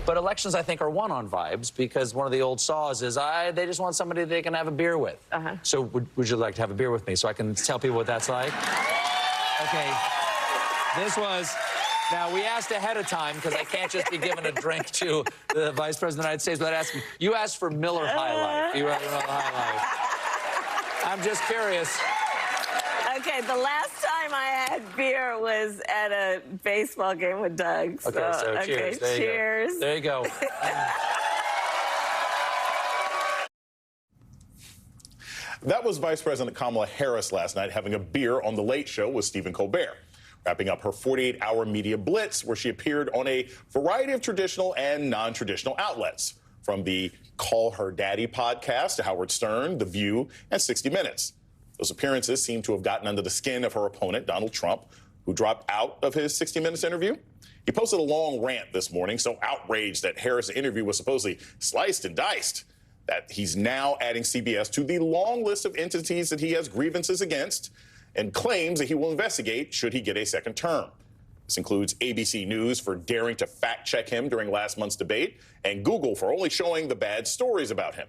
But elections, I think, are won on vibes because one of the old saws is they just want somebody they can have a beer with. So would you like to have a beer with me so I can tell people what that's like? Okay. This was... Now, we asked ahead of time, because I can't just be giving a drink to the Vice President of the United States without asking. You asked for Miller High Life. You rather Miller High Life. I'm just curious. Okay, the last time I had beer was at a baseball game with Doug. Okay, so cheers. There cheers. You there you go. That was Vice President Kamala Harris last night having a beer on The Late Show with Stephen Colbert, wrapping up her 48-hour media blitz where she appeared on a variety of traditional and non-traditional outlets, from the Call Her Daddy podcast to Howard Stern, The View, and 60 Minutes. Those appearances seem to have gotten under the skin of her opponent, Donald Trump, who dropped out of his 60 Minutes interview. He posted a long rant this morning, so outraged that Harris' interview was supposedly sliced and diced, that he's now adding CBS to the long list of entities that he has grievances against, and claims that he will investigate should he get a second term. This includes ABC News for daring to fact-check him during last month's debate, and Google for only showing the bad stories about him.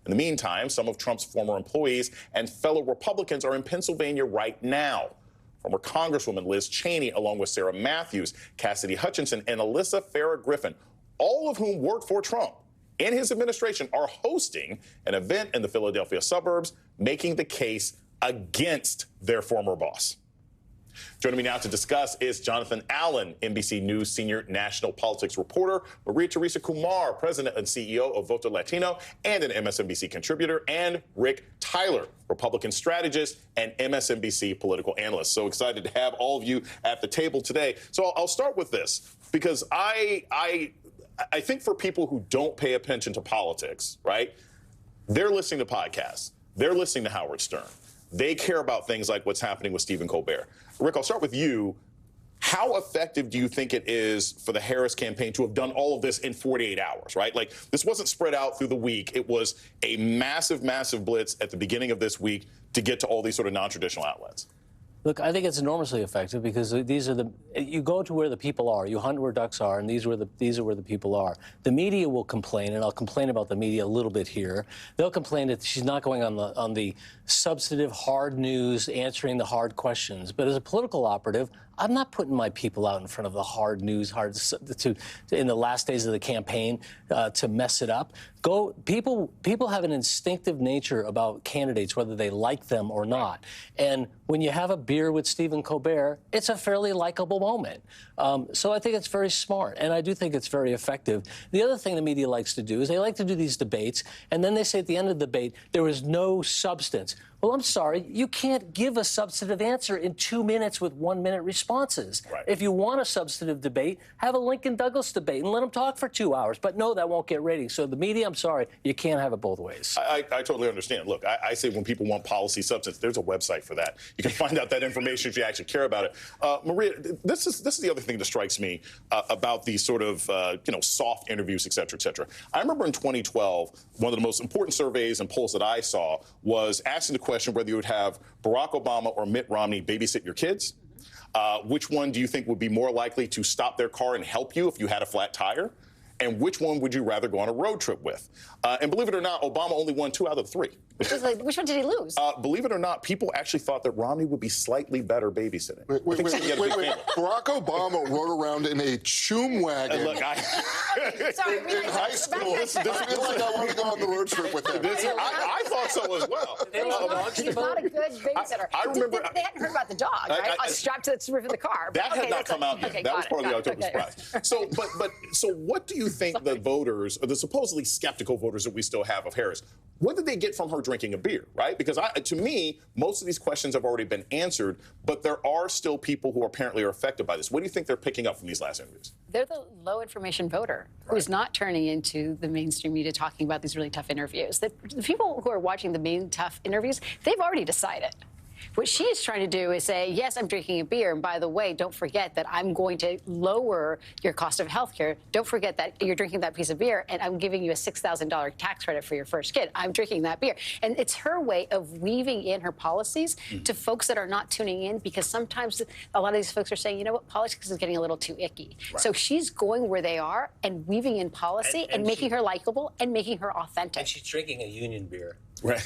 In the meantime, some of Trump's former employees and fellow Republicans are in Pennsylvania right now. Former Congresswoman Liz Cheney, along with Sarah Matthews, Cassidy Hutchinson, and Alyssa Farah Griffin, all of whom worked for Trump and his administration, are hosting an event in the Philadelphia suburbs making the case against their former boss. Joining me now to discuss is Jonathan Allen, NBC News senior national politics reporter, Maria Teresa Kumar, president and CEO of Voto Latino and an MSNBC contributor, and Rick Tyler, Republican strategist and MSNBC political analyst. So excited to have all of you at the table today. So I'll start with this, because I think for people who don't pay attention to politics, right, they're listening to podcasts. They're listening to Howard Stern. They care about things like what's happening with Stephen Colbert. Rick, I'll start with you. How effective do you think it is for the Harris campaign to have done all of this in 48 hours, right? Like, this wasn't spread out through the week. It was a massive, massive blitz at the beginning of this week to get to all these sort of non-traditional outlets. Look, I think it's enormously effective because these are you go to where the people are, you hunt where ducks are, and these are where the people are. The media will complain, and I'll complain about the media a little bit here. They'll complain that she's not going on the substantive hard news, answering the hard questions. But as a political operative, I'm not putting my people out in front of the hard news, in the last days of the campaign to mess it up. People have an instinctive nature about candidates, whether they like them or not. And when you have a beer with Stephen Colbert, it's a fairly likable moment. So I think it's very smart, and I do think it's very effective. The other thing the media likes to do is they like to do these debates, and then they say at the end of the debate, there was no substance. Well, I'm sorry, you can't give a substantive answer in 2 minutes with 1-minute responses. Right. If you want a substantive debate, have a Lincoln Douglas debate and let them talk for 2 hours. But no, that won't get ratings. So the media, I'm sorry, you can't have it both ways. I totally understand. Look, I say when people want policy substance, there's a website for that. You can find out that information if you actually care about it. Maria, this is the other thing that strikes me about these sort of soft interviews, et cetera, et cetera. I remember in 2012, one of the most important surveys and polls that I saw was asking the question whether you would have Barack Obama or Mitt Romney babysit your kids. Which one do you think would be more likely to stop their car and help you if you had a flat tire? And which one would you rather go on a road trip with? And believe it or not, Obama only won 2 out of 3. Which one did he lose? Believe it or not, people actually thought that Romney would be slightly better babysitting. Wait. Barack Obama rode around in a choom wagon. And look, Sorry, in high school. This feels like I want to go on the road trip with him. I thought so as well. He's not a good babysitter. I remember They hadn't heard about the dog, right? Strapped to the roof of the car. That had not come out yet. That was part of the October surprise. So what do you think the voters, or the supposedly skeptical voters that we still have of Harris, what did they get from her drinking a beer, right? Because to me, most of these questions have already been answered, but there are still people who apparently are affected by this. What do you think they're picking up from these last interviews? They're the low information voter who's not turning into the mainstream media talking about these really tough interviews. The people who are watching the main tough interviews, they've already decided. What she is trying to do is say, yes, I'm drinking a beer, and by the way, don't forget that I'm going to lower your cost of health care. Don't forget that you're drinking that piece of beer, and I'm giving you a $6,000 tax credit for your first kid. I'm drinking that beer. And it's her way of weaving in her policies to folks that are not tuning in, because sometimes a lot of these folks are saying, you know what, politics is getting a little too icky. Right. So she's going where they are and weaving in policy and making her likable and making her authentic. And she's drinking a union beer. Right.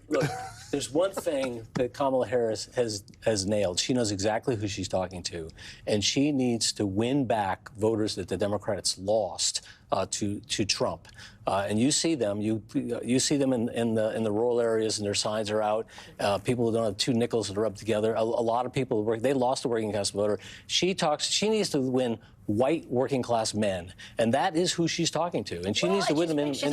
Look, there's one thing that Kamala Harris has nailed. She knows exactly who she's talking to, and she needs to win back voters that the Democrats lost to Trump. And you see them. You see them in the rural areas, and their signs are out. People who don't have two nickels to rub together. A lot of people they lost the working class voter. She needs to win white working class men, and that is who she's talking to, and she needs to win them in. She's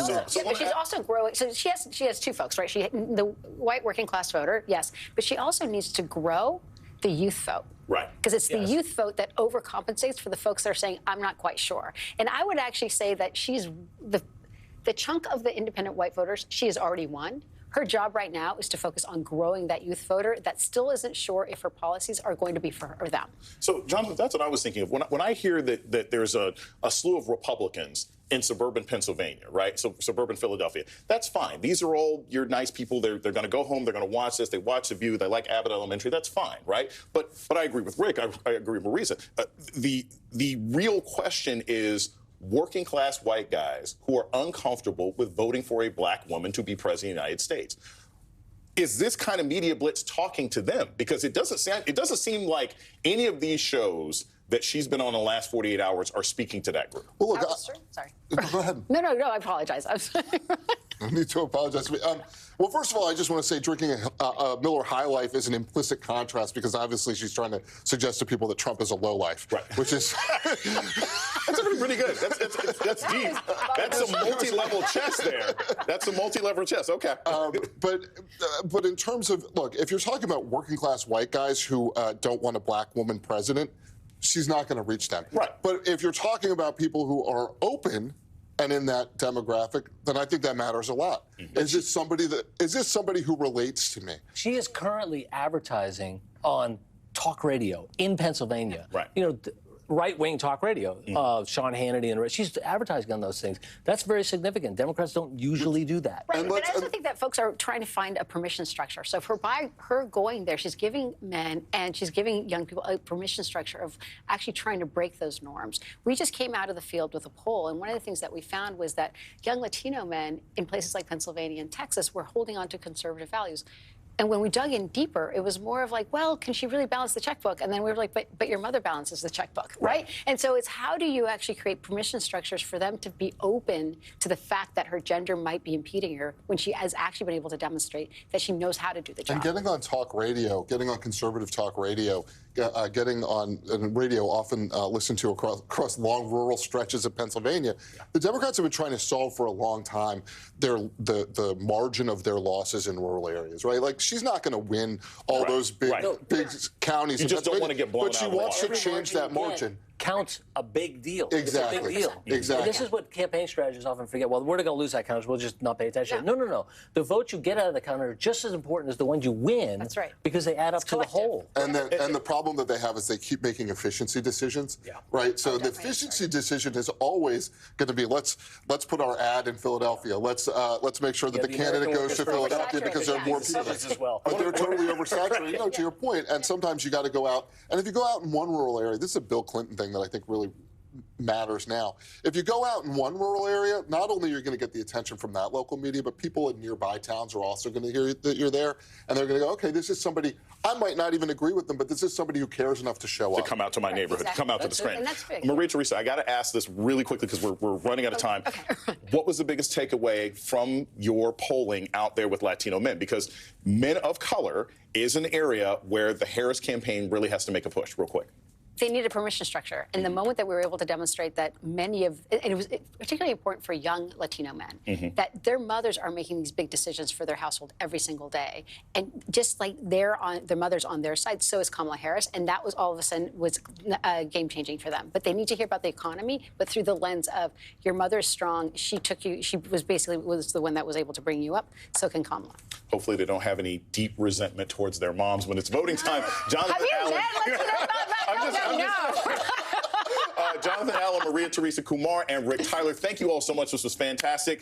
also growing. So she has two folks, right? The white working class voter, yes, but she also needs to grow the youth vote. Right. Because it's the youth vote that overcompensates for the folks that are saying, I'm not quite sure. And I would actually say that she's the chunk of the independent white voters she has already won. Her job right now is to focus on growing that youth voter that still isn't sure if her policies are going to be for her or them. So, Jonathan, that's what I was thinking of. When I hear that there's a slew of Republicans in suburban Pennsylvania, right? So suburban Philadelphia, that's fine. These are all your nice people. They're going to go home. They're going to watch this. They watch The View. They like Abbott Elementary. That's fine, right? But I agree with Rick. I agree with Marisa. The real question is working class white guys who are uncomfortable with voting for a black woman to be president of the United States. Is this kind of media blitz talking to them? Because it doesn't seem like any of these shows that she's been on the last 48 hours are speaking to that group. Well, look, Sorry. Go ahead. No, I apologize. I'm sorry. I need to apologize. Well, first of all, I just want to say drinking a Miller High Life is an implicit contrast, because obviously she's trying to suggest to people that Trump is a low life, right? Which is that's pretty good. That's deep. That's a multi-level chess there. That's a multi-level chess. Okay. But in terms of, look, if you're talking about working class white guys who don't want a black woman president, she's not going to reach them. Right. But if you're talking about people who are open and in that demographic, then I think that matters a lot. Mm-hmm. Is this somebody who relates to me? She is currently advertising on talk radio in Pennsylvania. Right. You know, right-wing talk radio, Sean Hannity, and she's advertising on those things. That's very significant. Democrats don't usually do that. Right, but I also think that folks are trying to find a permission structure. So by her going there, she's giving men and she's giving young people a permission structure of actually trying to break those norms. We just came out of the field with a poll, and one of the things that we found was that young Latino men in places like Pennsylvania and Texas were holding on to conservative values. And when we dug in deeper, it was more of like, well, can she really balance the checkbook? And then we were like, but your mother balances the checkbook, right? And so it's how do you actually create permission structures for them to be open to the fact that her gender might be impeding her when she has actually been able to demonstrate that she knows how to do the job. And getting on talk radio, getting on conservative talk radio, getting on radio often listened to across long rural stretches of Pennsylvania. Yeah. The Democrats have been trying to solve for a long time the margin of their losses in rural areas, right? Like, she's not going to win all those big counties. You just don't want to get blown out. But she wants to change that margin. Counts a big deal. Exactly. It's a big deal. Exactly. And this is what campaign strategists often forget. Well, we're going to lose that counter. We'll just not pay attention. Yeah. No. The votes you get out of the counter are just as important as the ones you win. That's right. Because they add up to the whole. And the problem that they have is they keep making efficiency decisions. Yeah. Right. So the efficiency decision is always going to be let's put our ad in Philadelphia. Let's make sure that the candidate goes to Philadelphia because there are more people. As well. But they're totally oversaturated. No, to your point. And sometimes you got to go out. And if you go out in one rural area, this is a Bill Clinton thing that I think really matters now. If you go out in one rural area, not only are you going to get the attention from that local media, but people in nearby towns are also going to hear that you're there, and they're going to go, okay, this is somebody, I might not even agree with them, but this is somebody who cares enough to show up. To come out to my neighborhood, to come out to the screen. And that's big. Maria Teresa, I got to ask this really quickly because we're running out of time. Okay. What was the biggest takeaway from your polling out there with Latino men? Because men of color is an area where the Harris campaign really has to make a push, real quick. They need a permission structure. And the moment that we were able to demonstrate that and it was particularly important for young Latino men, that their mothers are making these big decisions for their household every single day. And just like their mother's on their side, so is Kamala Harris. And that was all of a sudden was game-changing for them. But they need to hear about the economy, but through the lens of your mother's strong, she was the one that was able to bring you up, so can Kamala. Hopefully they don't have any deep resentment towards their moms when it's voting time. Jonathan Have you Allen. met? Let's know about that. Jonathan Allen, Maria Teresa Kumar, and Rick Tyler, thank you all so much. This was fantastic.